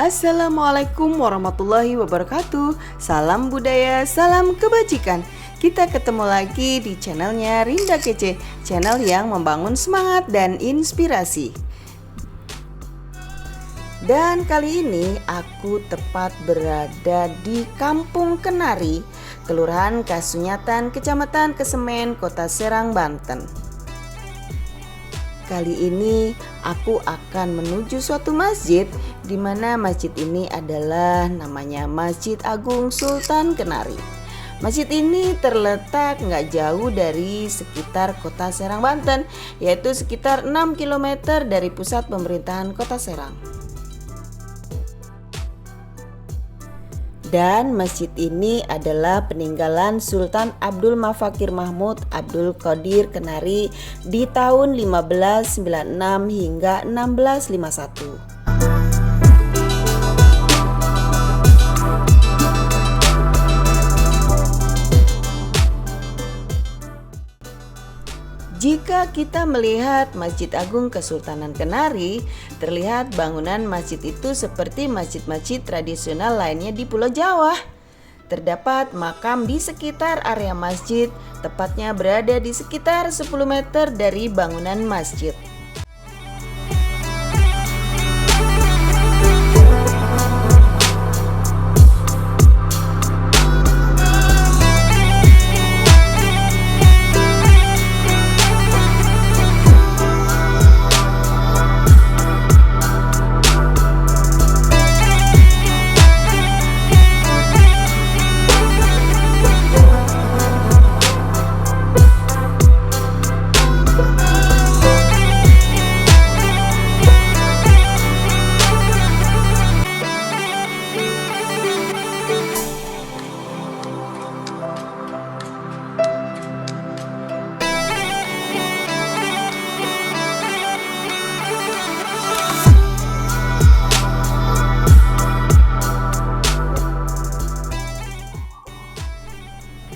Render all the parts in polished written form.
Assalamualaikum warahmatullahi wabarakatuh. Salam budaya, salam kebajikan. Kita ketemu lagi di channelnya Rinda Kece, channel yang membangun semangat dan inspirasi. Dan kali ini aku tepat berada di Kampung Kenari, Kelurahan Kasunyatan, Kecamatan Kesemen, Kota Serang, Banten. Kali ini aku akan menuju suatu masjid, di mana masjid ini adalah namanya Masjid Agung Sultan Kenari. Masjid ini terletak nggak jauh dari sekitar Kota Serang, Banten, yaitu sekitar 6 km dari pusat pemerintahan Kota Serang. Dan masjid ini adalah peninggalan Sultan Abdul Mafakir Mahmud Abdul Qadir Kenari di tahun 1596 hingga 1651. Jika kita melihat Masjid Agung Kesultanan Kenari, terlihat bangunan masjid itu seperti masjid-masjid tradisional lainnya di Pulau Jawa. Terdapat makam di sekitar area masjid, tepatnya berada di sekitar 10 meter dari bangunan masjid.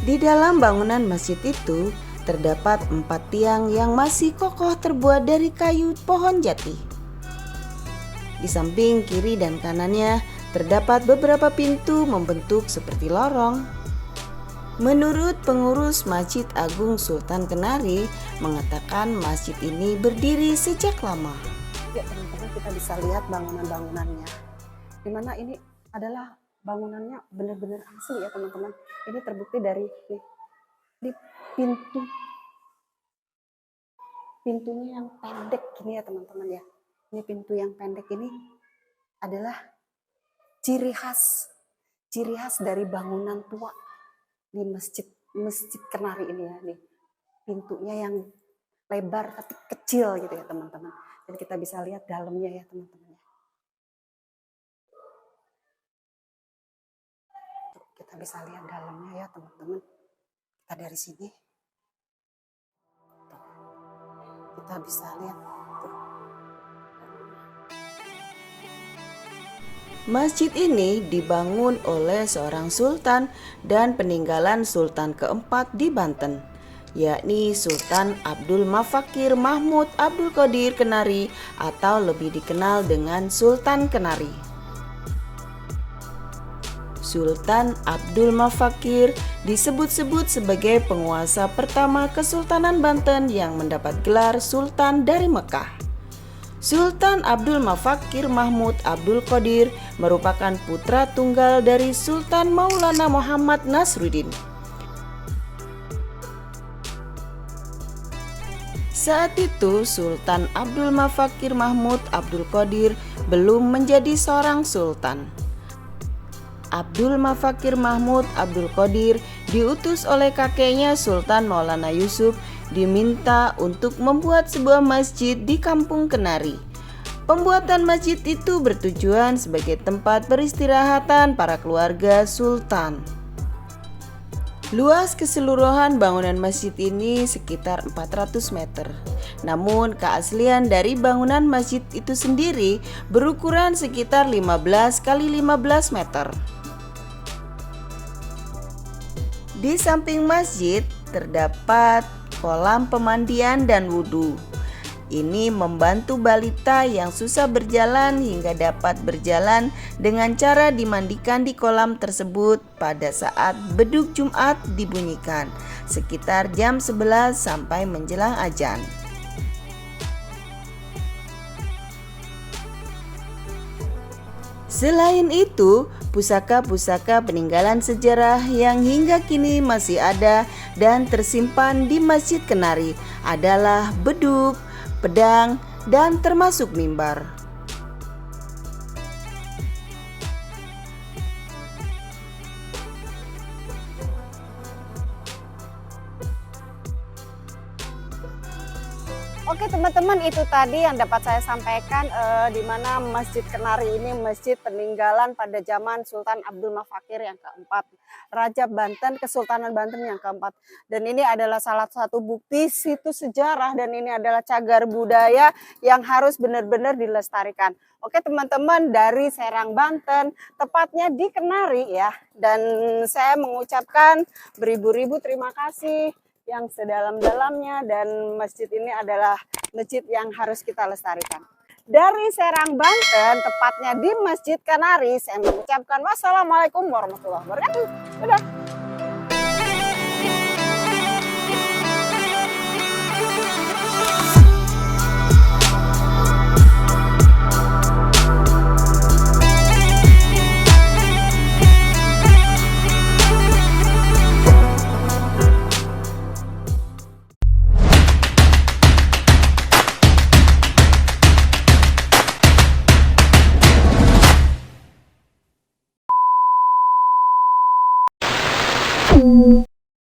Di dalam bangunan masjid itu terdapat 4 tiang yang masih kokoh terbuat dari kayu pohon jati. Di samping kiri dan kanannya terdapat beberapa pintu membentuk seperti lorong. Menurut pengurus Masjid Agung Sultan Kenari mengatakan masjid ini berdiri sejak lama. Ya teman-teman, kita bisa lihat bangunan-bangunannya. Dimana ini adalah bangunannya benar-benar asli ya teman-teman. Ini terbukti dari di pintunya yang pendek gini ya teman-teman ya. Ini pintu yang pendek ini adalah ciri khas dari bangunan tua di masjid Kenari ini ya. Nih, pintunya yang lebar tapi kecil gitu ya teman-teman. Dan kita bisa lihat dalamnya ya teman-teman. Kita bisa lihat dalamnya ya teman-teman. Kita dari sini kita bisa lihat tuh. Masjid ini dibangun oleh seorang sultan dan peninggalan sultan keempat di Banten, yakni Sultan Abdul Mafakir Mahmud Abdul Qadir Kenari atau lebih dikenal dengan Sultan Kenari. Sultan Abdul Mafakir disebut-sebut sebagai penguasa pertama Kesultanan Banten yang mendapat gelar Sultan dari Mekah. Sultan Abdul Mafakir Mahmud Abdul Qadir merupakan putra tunggal dari Sultan Maulana Muhammad Nasruddin. Saat itu Sultan Abdul Mafakir Mahmud Abdul Qadir belum menjadi seorang sultan. Abdul Mafakir Mahmud Abdul Qadir diutus oleh kakeknya Sultan Maulana Yusuf diminta untuk membuat sebuah masjid di Kampung Kenari. Pembuatan masjid itu bertujuan sebagai tempat peristirahatan para keluarga sultan. Luas keseluruhan bangunan masjid ini sekitar 400 meter. Namun keaslian dari bangunan masjid itu sendiri berukuran sekitar 15 kali 15 meter. Di samping masjid terdapat kolam pemandian dan wudhu. Ini membantu balita yang susah berjalan hingga dapat berjalan dengan cara dimandikan di kolam tersebut pada saat beduk Jumat dibunyikan, sekitar jam 11 sampai menjelang azan. Selain itu, pusaka-pusaka peninggalan sejarah yang hingga kini masih ada dan tersimpan di Masjid Kenari adalah beduk, pedang, dan termasuk mimbar. Oke teman-teman, itu tadi yang dapat saya sampaikan di mana Masjid Kenari ini masjid peninggalan pada zaman Sultan Abdul Mafakir yang keempat, Raja Banten, Kesultanan Banten yang keempat. Dan ini adalah salah satu bukti situs sejarah dan ini adalah cagar budaya yang harus benar-benar dilestarikan. Oke teman-teman, dari Serang Banten, tepatnya di Kenari ya. Dan saya mengucapkan beribu-ribu terima kasih yang sedalam-dalamnya, dan masjid ini adalah masjid yang harus kita lestarikan. Dari Serang Banten, tepatnya di Masjid Kenari, saya mengucapkan wassalamualaikum warahmatullahi wabarakatuh. Dadah.